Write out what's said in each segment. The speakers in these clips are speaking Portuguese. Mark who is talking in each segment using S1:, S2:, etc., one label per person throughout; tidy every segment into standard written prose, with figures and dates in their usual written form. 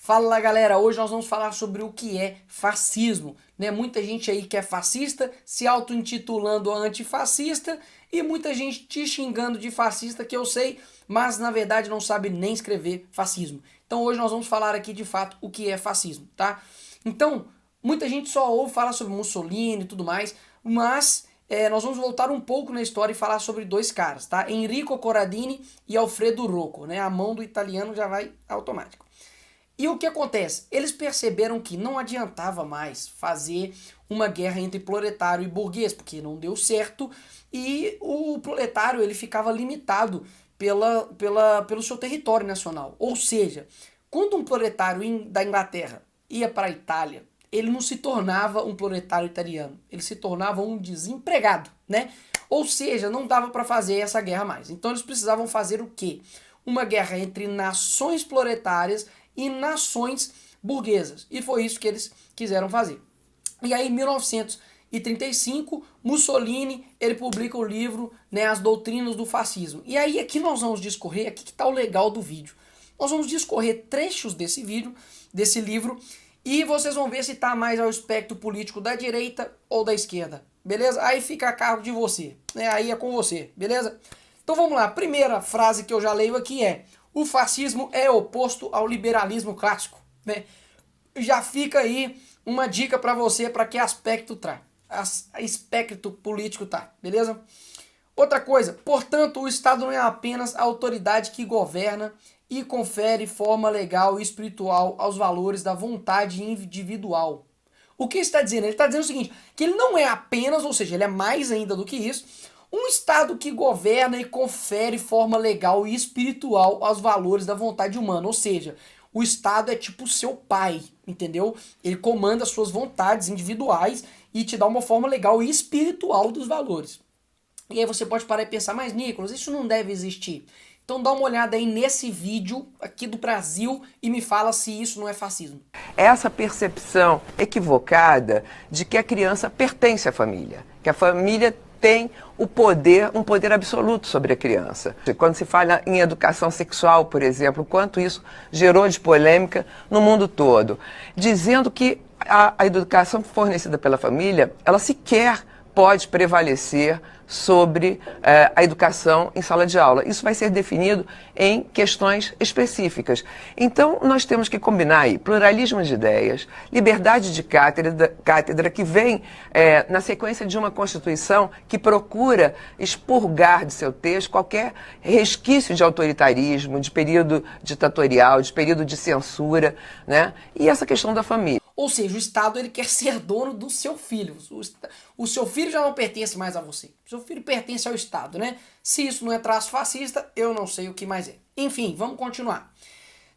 S1: Fala galera, hoje nós vamos falar sobre o que é fascismo, né? Muita gente aí que é fascista se auto-intitulando antifascista e muita gente te xingando de fascista que eu sei, mas na verdade não sabe nem escrever fascismo. Então hoje nós vamos falar aqui de fato o que é fascismo, tá? Então, muita gente só ouve falar sobre Mussolini e tudo mais, mas nós vamos voltar um pouco na história e falar sobre dois caras, tá? Enrico Corradini e Alfredo Rocco, né? A mão do italiano já vai automático. E o que acontece? Eles perceberam que não adiantava mais fazer uma guerra entre proletário e burguês, porque não deu certo, e o proletário ele ficava limitado pelo seu território nacional. Ou seja, quando um proletário da Inglaterra ia para a Itália, ele não se tornava um proletário italiano, ele se tornava um desempregado, né? Ou seja, não dava para fazer essa guerra mais. Então eles precisavam fazer o quê? Uma guerra entre nações proletárias e nações burguesas. E foi isso que eles quiseram fazer. E aí, em 1935, Mussolini ele publica o livro, né, As Doutrinas do Fascismo. E aí aqui nós vamos discorrer, aqui que está o legal do vídeo. Nós vamos discorrer trechos desse vídeo, desse livro, e vocês vão ver se está mais ao espectro político da direita ou da esquerda, beleza? Aí fica a cargo de você, né? Aí é com você, beleza? Então vamos lá, a primeira frase que eu já leio aqui é: o fascismo é oposto ao liberalismo clássico, né? Já fica aí uma dica para você para que aspecto aspecto político tá, beleza? Outra coisa, portanto, o Estado não é apenas a autoridade que governa e confere forma legal e espiritual aos valores da vontade individual. O que está dizendo? Ele está dizendo o seguinte, que ele não é apenas, ou seja, ele é mais ainda do que isso, um Estado que governa e confere forma legal e espiritual aos valores da vontade humana. Ou seja, o Estado é tipo seu pai, entendeu? Ele comanda as suas vontades individuais e te dá uma forma legal e espiritual dos valores. E aí você pode parar e pensar, mas Nicolas, isso não deve existir. Então dá uma olhada aí nesse vídeo aqui do Brasil e me fala se isso não é fascismo.
S2: Essa percepção equivocada de que a criança pertence à família, que a família tem o poder, um poder absoluto sobre a criança. Quando se fala em educação sexual, por exemplo, quanto isso gerou de polêmica no mundo todo, dizendo que a educação fornecida pela família, ela sequer pode prevalecer sobre a educação em sala de aula. Isso vai ser definido em questões específicas. Então, nós temos que combinar aí pluralismo de ideias, liberdade de cátedra que vem na sequência de uma Constituição que procura expurgar de seu texto qualquer resquício de autoritarismo, de período ditatorial, de período de censura, né? E essa questão da família.
S1: Ou seja, o Estado ele quer ser dono do seu filho. O seu filho já não pertence mais a você. O seu filho pertence ao Estado, né? Se isso não é traço fascista, eu não sei o que mais é. Enfim, vamos continuar.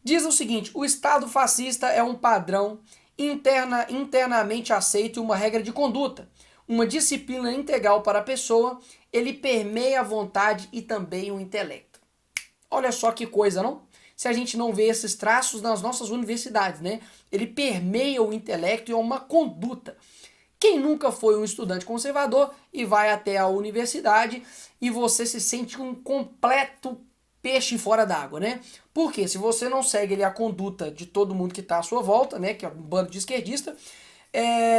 S1: Diz o seguinte, o Estado fascista é um padrão internamente aceito e uma regra de conduta. Uma disciplina integral para a pessoa, ele permeia a vontade e também o intelecto. Olha só que coisa, não? Se a gente não vê esses traços nas nossas universidades, né? Ele permeia o intelecto e é uma conduta. Quem nunca foi um estudante conservador e vai até a universidade e você se sente um completo peixe fora d'água, né? Porque se você não segue a conduta de todo mundo que está à sua volta, né? Que é um bando de esquerdista,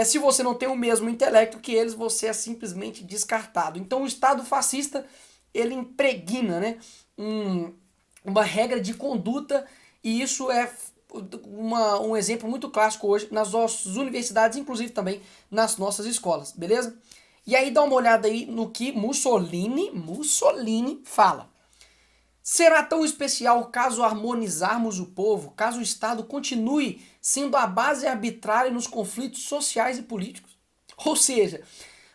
S1: se você não tem o mesmo intelecto que eles, você é simplesmente descartado. Então o Estado fascista, ele impregna, né? Uma regra de conduta, e isso é um exemplo muito clássico hoje nas nossas universidades, inclusive também nas nossas escolas, beleza? E aí dá uma olhada aí no que Mussolini fala. Será tão especial caso harmonizarmos o povo, caso o Estado continue sendo a base arbitrária nos conflitos sociais e políticos? Ou seja,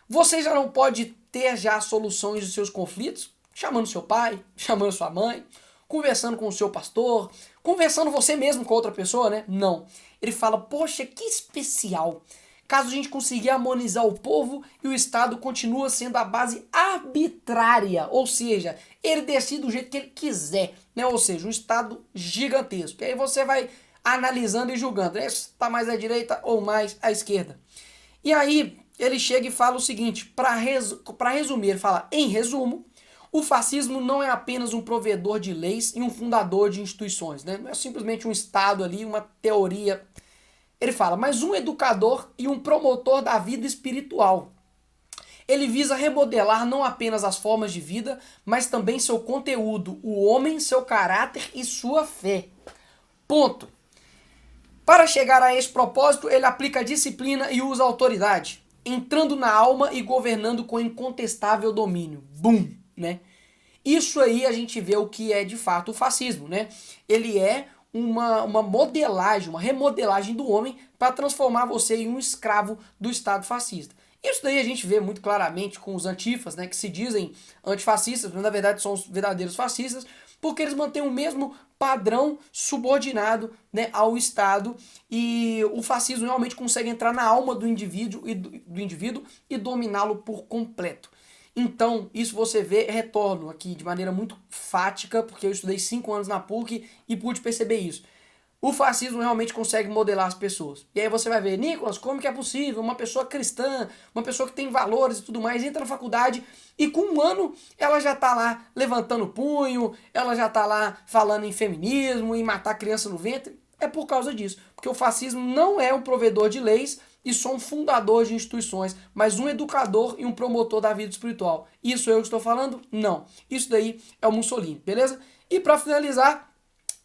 S1: você já não pode ter já soluções dos seus conflitos, chamando seu pai, chamando sua mãe, conversando com o seu pastor, conversando você mesmo com outra pessoa, né? Não. Ele fala, poxa, que especial. Caso a gente conseguir harmonizar o povo e o Estado continua sendo a base arbitrária, ou seja, ele decide do jeito que ele quiser, né? Ou seja, um Estado gigantesco. E aí você vai analisando e julgando, né? Se está mais à direita ou mais à esquerda. E aí ele chega e fala o seguinte, para resumir, ele fala, em resumo, O fascismo não é apenas um provedor de leis e um fundador de instituições, né? Não é simplesmente um Estado ali, uma teoria. Ele fala, mas um educador e um promotor da vida espiritual. Ele visa remodelar não apenas as formas de vida, mas também seu conteúdo, o homem, seu caráter e sua fé. Ponto. Para chegar a esse propósito, ele aplica disciplina e usa autoridade, entrando na alma e governando com incontestável domínio. Bum, né? Isso aí a gente vê o que é de fato o fascismo, né? Ele é uma modelagem, uma remodelagem do homem para transformar você em um escravo do Estado fascista. Isso daí a gente vê muito claramente com os antifas, né, que se dizem antifascistas, mas na verdade são os verdadeiros fascistas, porque eles mantêm o mesmo padrão subordinado, né, ao Estado, e o fascismo realmente consegue entrar na alma do indivíduo e dominá-lo por completo. Então, isso você vê, retorno aqui de maneira muito fática, porque eu estudei 5 anos na PUC e pude perceber isso. O fascismo realmente consegue modelar as pessoas. E aí você vai ver, Nicolas, como que é possível uma pessoa cristã, uma pessoa que tem valores e tudo mais, entra na faculdade e com 1 ano ela já tá lá levantando punho, ela já tá lá falando em feminismo, em matar criança no ventre. É por causa disso. Porque o fascismo não é um provedor de leis e só um fundador de instituições, mas um educador e um promotor da vida espiritual. Isso eu que estou falando? Não. Isso daí é o Mussolini, beleza? E para finalizar,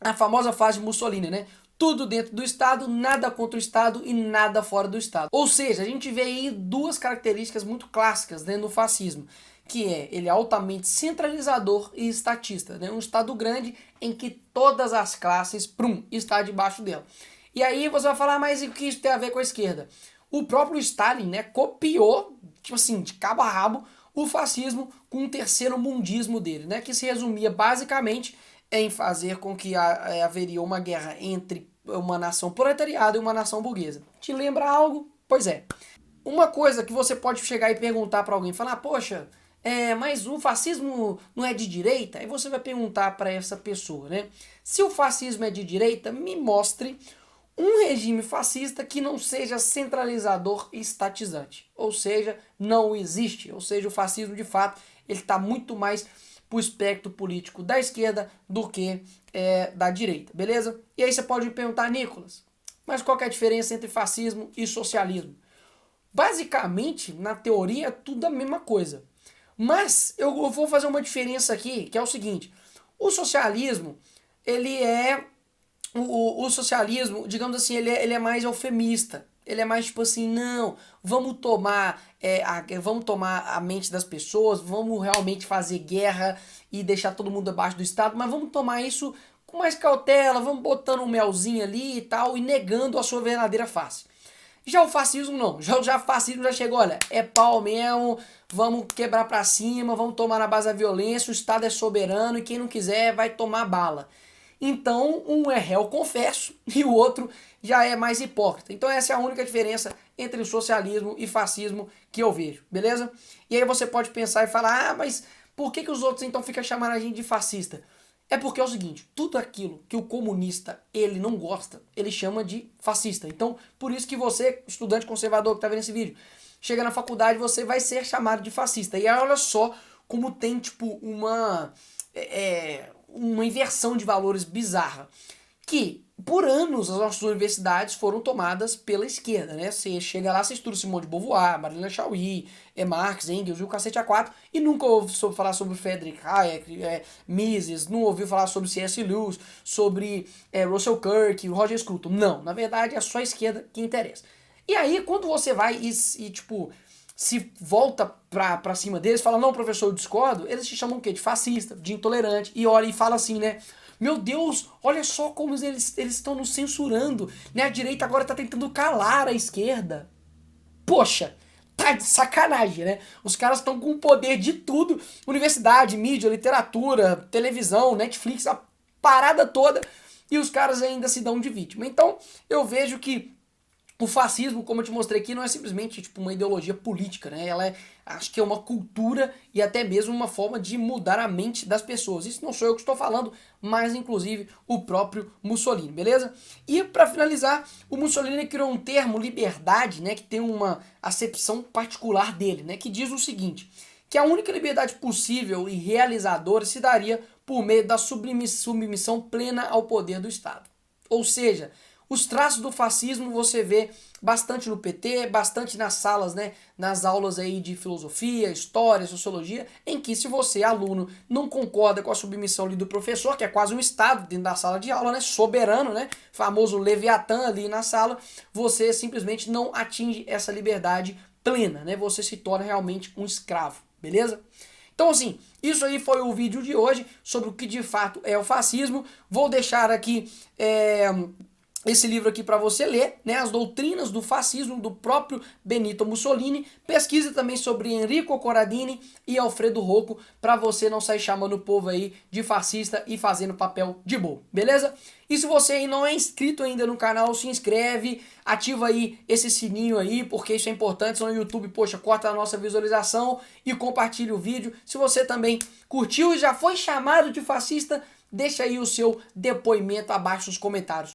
S1: a famosa frase de Mussolini, né? Tudo dentro do Estado, nada contra o Estado e nada fora do Estado. Ou seja, a gente vê aí 2 características muito clássicas dentro do fascismo, que é ele é altamente centralizador e estatista, né? Um Estado grande em que todas as classes, está debaixo dela. E aí você vai falar, mas o que isso tem a ver com a esquerda? O próprio Stalin, né, copiou, tipo assim, de cabo a rabo, o fascismo com um terceiro mundismo dele, né, que se resumia basicamente em fazer com que haveria uma guerra entre uma nação proletariada e uma nação burguesa. Te lembra algo? Pois é. Uma coisa que você pode chegar e perguntar para alguém, falar, poxa, mas o fascismo não é de direita? Aí você vai perguntar para essa pessoa, né? Se o fascismo é de direita, me mostre um regime fascista que não seja centralizador e estatizante. Ou seja, não existe. Ou seja, o fascismo, de fato, ele está muito mais para o espectro político da esquerda do que da direita, beleza? E aí você pode me perguntar, Nicolas, mas qual que é a diferença entre fascismo e socialismo? Basicamente, na teoria, é tudo a mesma coisa. Mas eu vou fazer uma diferença aqui, que é o seguinte, o socialismo, ele é o socialismo, digamos assim, ele é mais eufemista. Ele é mais tipo assim, não, vamos tomar a mente das pessoas, vamos realmente fazer guerra e deixar todo mundo abaixo do Estado, mas vamos tomar isso com mais cautela, vamos botando um melzinho ali e tal, e negando a sua verdadeira face. Já o fascismo não, já o fascismo já chegou, olha, é pau mesmo, vamos quebrar pra cima, vamos tomar na base da violência, o Estado é soberano e quem não quiser vai tomar bala. Então, um é réu confesso e o outro já é mais hipócrita. Então essa é a única diferença entre o socialismo e fascismo que eu vejo, beleza? E aí você pode pensar e falar, mas por que os outros então ficam chamando a gente de fascista? É porque é o seguinte, tudo aquilo que o comunista ele não gosta, ele chama de fascista. Então, por isso que você, estudante conservador que está vendo esse vídeo, chega na faculdade, você vai ser chamado de fascista. E aí olha só como tem tipo uma inversão de valores bizarra. Que, por anos, as nossas universidades foram tomadas pela esquerda, né? Você chega lá, você estuda Simone de Beauvoir, Marlene Chauí, Marx, Engels e o cacete A4, e nunca ouviu falar sobre Friedrich Hayek, Mises, não ouviu falar sobre C.S. Lewis, sobre Russell Kirk, Roger Scruton. Não, na verdade é só a esquerda que interessa. E aí, quando você vai e tipo, se volta pra cima deles, fala, não, professor, eu discordo, eles te chamam o quê? De fascista, de intolerante, e olha e fala assim, né? Meu Deus, olha só como eles estão nos censurando, né? A direita agora tá tentando calar a esquerda. Poxa, tá de sacanagem, né? Os caras estão com o poder de tudo, universidade, mídia, literatura, televisão, Netflix, a parada toda, e os caras ainda se dão de vítima. Então, eu vejo que o fascismo, como eu te mostrei aqui, não é simplesmente tipo uma ideologia política, né? Ela acho que é uma cultura e até mesmo uma forma de mudar a mente das pessoas. Isso não sou eu que estou falando, mas inclusive o próprio Mussolini, beleza? E para finalizar, o Mussolini criou um termo, liberdade, né, que tem uma acepção particular dele, né, que diz o seguinte, que a única liberdade possível e realizadora se daria por meio da submissão plena ao poder do Estado. Ou seja, os traços do fascismo você vê bastante no PT, bastante nas salas, né, nas aulas aí de filosofia, história, sociologia, em que se você, aluno, não concorda com a submissão ali do professor, que é quase um Estado dentro da sala de aula, né, soberano, né, famoso Leviatã ali na sala, você simplesmente não atinge essa liberdade plena, né, você se torna realmente um escravo, beleza? Então assim, isso aí foi o vídeo de hoje sobre o que de fato é o fascismo. Vou deixar aqui esse livro aqui para você ler, né, As Doutrinas do Fascismo, do próprio Benito Mussolini. Pesquise também sobre Enrico Corradini e Alfredo Rocco, para você não sair chamando o povo aí de fascista e fazendo papel de bobo, beleza? E se você aí não é inscrito ainda no canal, se inscreve, ativa aí esse sininho aí, porque isso é importante, senão o YouTube, poxa, corta a nossa visualização, e compartilha o vídeo. Se você também curtiu e já foi chamado de fascista, deixa aí o seu depoimento abaixo nos comentários.